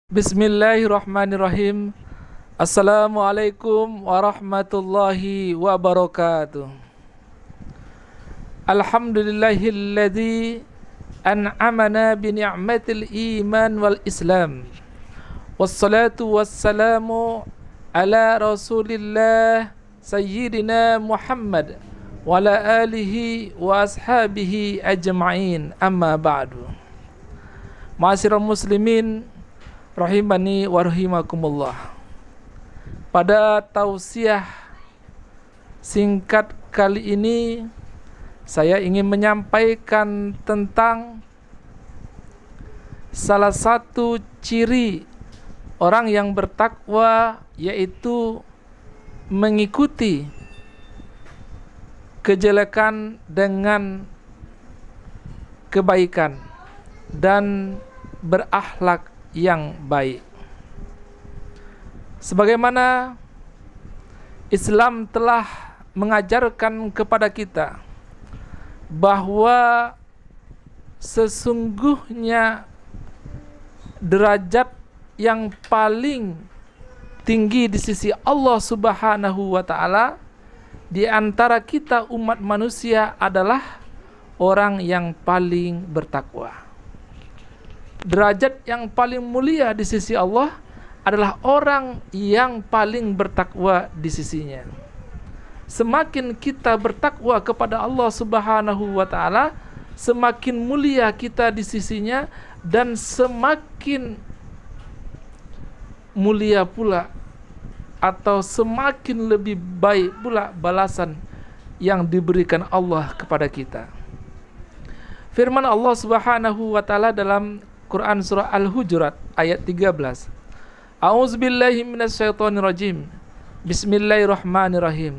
Bismillahirrahmanirrahim. Assalamualaikum warahmatullahi wabarakatuh. Alhamdulillahilladzi an'amana bi ni'matil iman wal islam. Wassalatu wassalamu ala Rasulillah sayyidina Muhammad wa ala alihi wa ashabihi ajma'in. Amma ba'du. Ma'asyiral muslimin rahimani wa rahimakumullah. Pada tausiah singkat kali ini saya ingin menyampaikan tentang salah satu ciri orang yang bertakwa, yaitu mengikuti kejelekan dengan kebaikan dan berakhlak yang baik. Sebagaimana Islam telah mengajarkan kepada kita bahwa sesungguhnya derajat yang paling tinggi di sisi Allah Subhanahu wa taala di antara kita umat manusia adalah orang yang paling bertakwa. Derajat yang paling mulia di sisi Allah adalah orang yang paling bertakwa di sisinya. Semakin kita bertakwa kepada Allah Subhanahu wa taala, semakin mulia kita di sisinya dan semakin mulia pula atau semakin lebih baik pula balasan yang diberikan Allah kepada kita. Firman Allah Subhanahu wa taala dalam Quran surah Al-Hujurat ayat 13. A'udzubillahi minasyaitonirrajim. Bismillahirrahmanirrahim.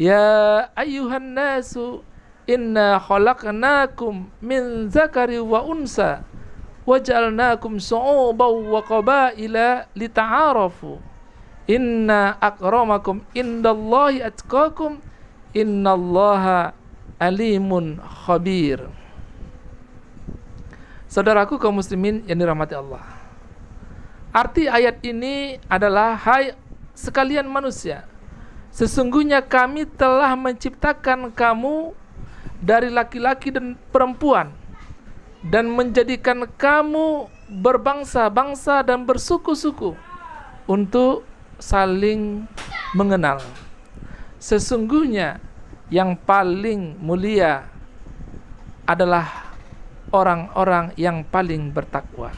Ya ayyuhan nasu inna khalaqnakum min zakari wa unsa waja'alnakum syu'uban wa qabaila lita'arafu. Inna akramakum indallahi atqakum innallaha alimun khabir. Saudaraku kaum muslimin yang dirahmati Allah, arti ayat ini adalah, hai sekalian manusia, sesungguhnya kami telah menciptakan kamu dari laki-laki dan perempuan dan menjadikan kamu berbangsa-bangsa dan bersuku-suku untuk saling mengenal. Sesungguhnya yang paling mulia adalah orang-orang yang paling bertakwa.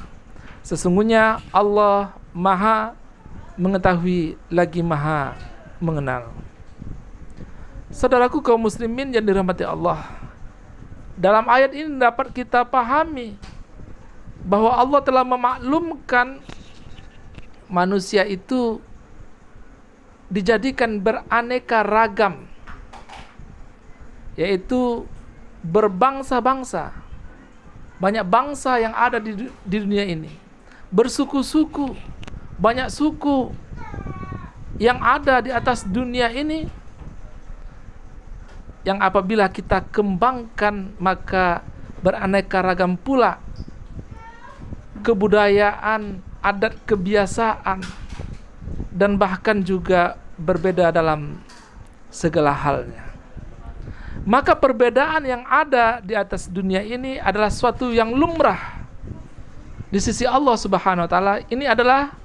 Sesungguhnya Allah Maha mengetahui lagi Maha mengenal. Saudaraku kaum muslimin yang dirahmati Allah, dalam ayat ini dapat kita pahami bahwa Allah telah memaklumkan manusia itu dijadikan beraneka ragam, yaitu berbangsa-bangsa. Banyak bangsa yang ada di dunia ini, bersuku-suku, banyak suku yang ada di atas dunia ini, yang apabila kita kembangkan maka beraneka ragam pula kebudayaan, adat, kebiasaan, dan bahkan juga berbeda dalam segala halnya. Maka perbedaan yang ada di atas dunia ini adalah suatu yang lumrah di sisi Allah Subhanahu wa taala. Ini adalah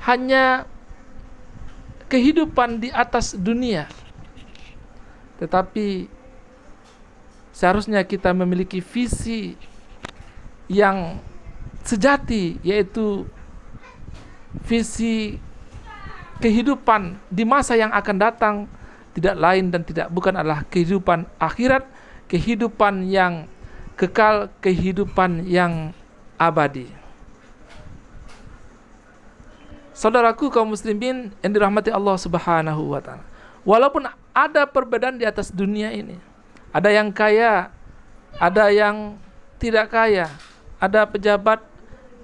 hanya kehidupan di atas dunia. Tetapi seharusnya kita memiliki visi yang sejati, yaitu visi kehidupan di masa yang akan datang, tidak lain dan tidak bukan adalah kehidupan akhirat, kehidupan yang kekal, kehidupan yang abadi. Saudaraku kaum muslimin yang dirahmati Allah Subhanahu wa taala, walaupun ada perbedaan di atas dunia ini, ada yang kaya, ada yang tidak kaya, ada pejabat,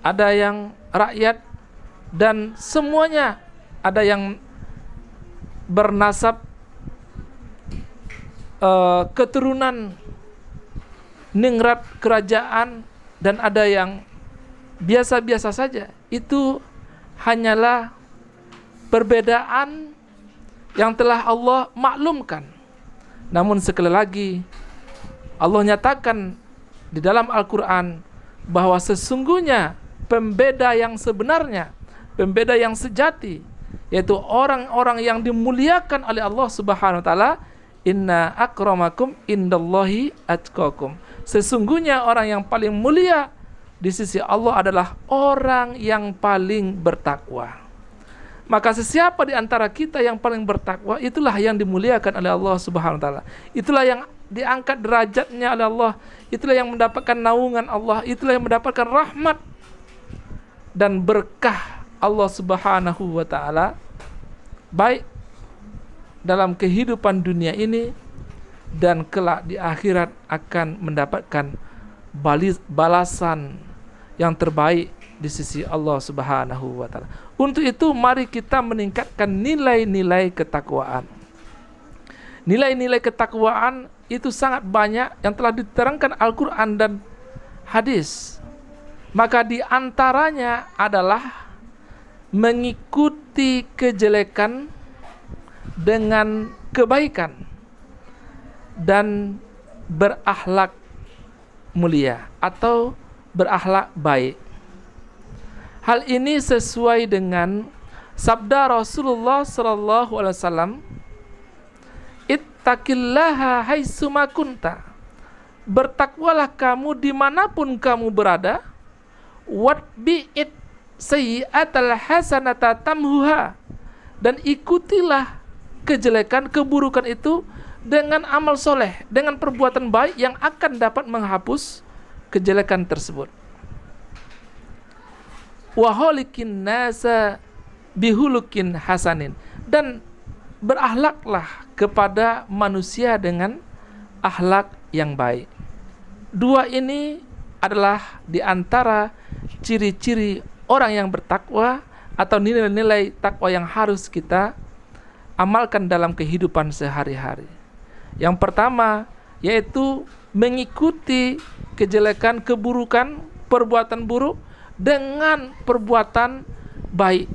ada yang rakyat, dan semuanya ada yang bernasab keturunan ningrat kerajaan, dan ada yang biasa-biasa saja. Itu hanyalah perbedaan yang telah Allah maklumkan. Namun sekali lagi, Allah nyatakan di dalam Al-Quran bahwa sesungguhnya pembeda yang sebenarnya, pembeda yang sejati, yaitu orang-orang yang dimuliakan oleh Allah Subhanahu wa taala, inna akramakum indallahi atqakum. Sesungguhnya orang yang paling mulia di sisi Allah adalah orang yang paling bertakwa. Maka sesiapa di antara kita yang paling bertakwa, itulah yang dimuliakan oleh Allah Subhanahu wa taala. Itulah yang diangkat derajatnya oleh Allah. Itulah yang mendapatkan naungan Allah. Itulah yang mendapatkan rahmat dan berkah Allah Subhanahu wa taala, baik dalam kehidupan dunia ini dan kelak di akhirat akan mendapatkan balasan yang terbaik di sisi Allah Subhanahu wa taala. Untuk itu mari kita meningkatkan nilai-nilai ketakwaan. Nilai-nilai ketakwaan itu sangat banyak yang telah diterangkan Al-Quran dan hadis. Maka di antaranya adalah mengikuti kejelekan dengan kebaikan dan berakhlak mulia atau berakhlak baik. Hal ini sesuai dengan sabda Rasulullah sallallahu alaihi wasallam, ittaqillaha haitsuma kunta. Bertakwalah kamu dimanapun kamu berada. Watbi'it sayyi'atal hasanata tamhuha. Dan ikutilah kejelekan, keburukan itu dengan amal soleh, dengan perbuatan baik yang akan dapat menghapus kejelekan tersebut. Waholikin nasa bihulukin hasanin. Dan berakhlaklah kepada manusia dengan akhlak yang baik. Dua ini adalah di antara ciri-ciri orang yang bertakwa atau nilai-nilai takwa yang harus kita amalkan dalam kehidupan sehari-hari. Yang pertama yaitu mengikuti kejelekan, keburukan, perbuatan buruk dengan perbuatan baik.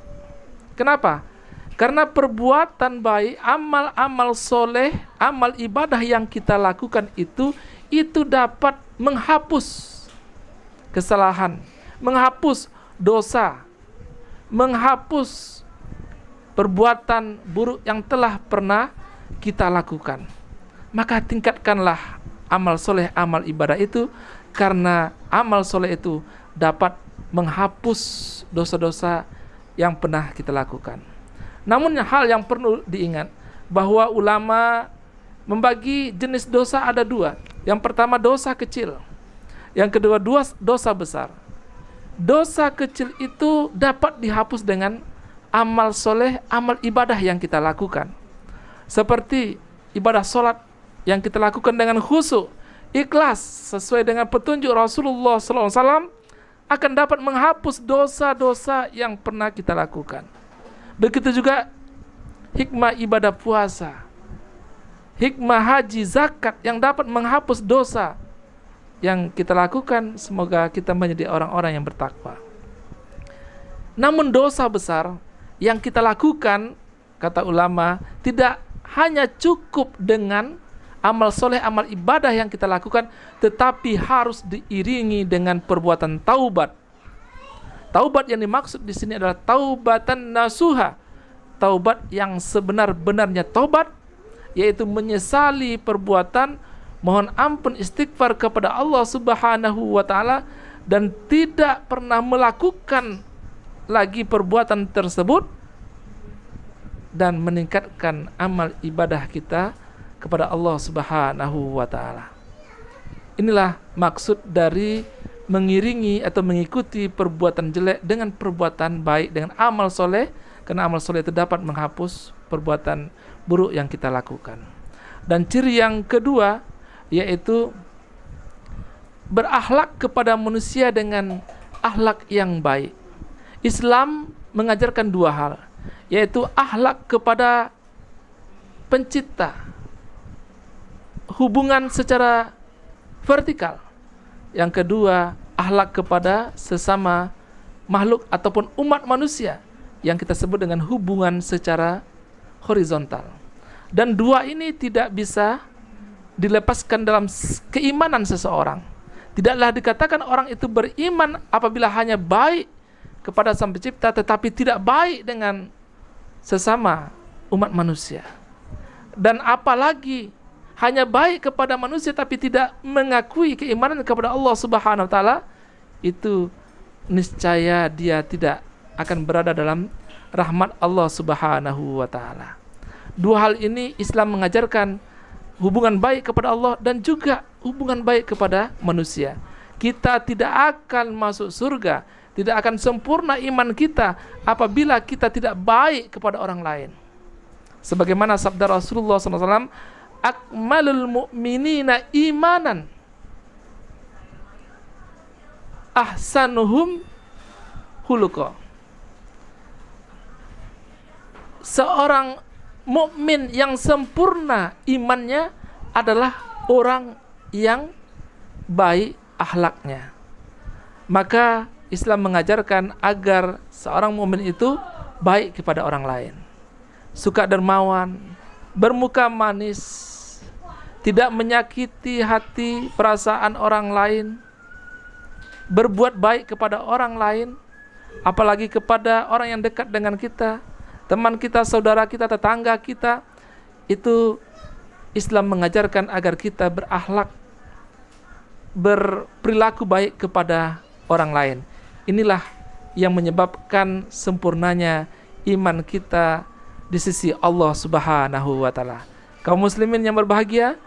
Kenapa? Karena perbuatan baik, amal-amal soleh, amal ibadah yang kita lakukan itu dapat menghapus kesalahan, menghapus dosa, menghapus perbuatan buruk yang telah pernah kita lakukan. Maka tingkatkanlah amal soleh, amal ibadah itu, karena amal soleh itu dapat menghapus dosa-dosa yang pernah kita lakukan. Namun hal yang perlu diingat bahwa ulama membagi jenis dosa ada dua. Yang pertama dosa kecil, yang kedua dosa besar. Dosa kecil itu dapat dihapus dengan amal soleh, amal ibadah yang kita lakukan. Seperti ibadah sholat yang kita lakukan dengan khusyuk, ikhlas sesuai dengan petunjuk Rasulullah SAW, akan dapat menghapus dosa-dosa yang pernah kita lakukan. Begitu juga hikmah ibadah puasa, hikmah haji, zakat yang dapat menghapus dosa yang kita lakukan. Semoga kita menjadi orang-orang yang bertakwa. Namun dosa besar yang kita lakukan, kata ulama, tidak hanya cukup dengan amal soleh, amal ibadah yang kita lakukan, tetapi harus diiringi dengan perbuatan taubat. Taubat yang dimaksud di sini adalah taubatan nasuha, taubat yang sebenar-benarnya taubat, yaitu menyesali perbuatan, mohon ampun, istighfar kepada Allah Subhanahu wa taala, dan tidak pernah melakukan lagi perbuatan tersebut, dan meningkatkan amal ibadah kita kepada Allah Subhanahu wa taala. Inilah maksud dari mengiringi atau mengikuti perbuatan jelek dengan perbuatan baik, dengan amal soleh, karena amal soleh itu dapat menghapus perbuatan buruk yang kita lakukan. Dan ciri yang kedua yaitu berakhlak kepada manusia dengan akhlak yang baik. Islam mengajarkan dua hal, yaitu akhlak kepada pencipta, hubungan secara vertikal. Yang kedua, akhlak kepada sesama makhluk ataupun umat manusia yang kita sebut dengan hubungan secara horizontal. Dan dua ini tidak bisa dilepaskan dalam keimanan seseorang. Tidaklah dikatakan orang itu beriman apabila hanya baik kepada Sang Pencipta tetapi tidak baik dengan sesama umat manusia. Dan apalagi hanya baik kepada manusia tapi tidak mengakui keimanan kepada Allah Subhanahu wa taala, itu niscaya dia tidak akan berada dalam rahmat Allah Subhanahu wa taala. Dua hal ini Islam mengajarkan, hubungan baik kepada Allah dan juga hubungan baik kepada manusia. Kita tidak akan masuk surga, tidak akan sempurna iman kita apabila kita tidak baik kepada orang lain. Sebagaimana sabda Rasulullah SAW, akmalul mu'minina imanan ahsanuhum khuluqa. Seorang mukmin yang sempurna imannya adalah orang yang baik akhlaknya. Maka Islam mengajarkan agar seorang mukmin itu baik kepada orang lain, suka dermawan, bermuka manis, tidak menyakiti hati perasaan orang lain, berbuat baik kepada orang lain, apalagi kepada orang yang dekat dengan kita, teman kita, saudara kita, tetangga kita. Itu Islam mengajarkan agar kita berakhlak, berperilaku baik kepada orang lain. Inilah yang menyebabkan sempurnanya iman kita di sisi Allah Subhanahu wa taala. Kaum muslimin yang berbahagia,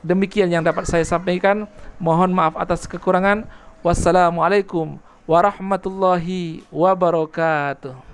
demikian yang dapat saya sampaikan. Mohon maaf atas kekurangan. Wassalamualaikum warahmatullahi wabarakatuh.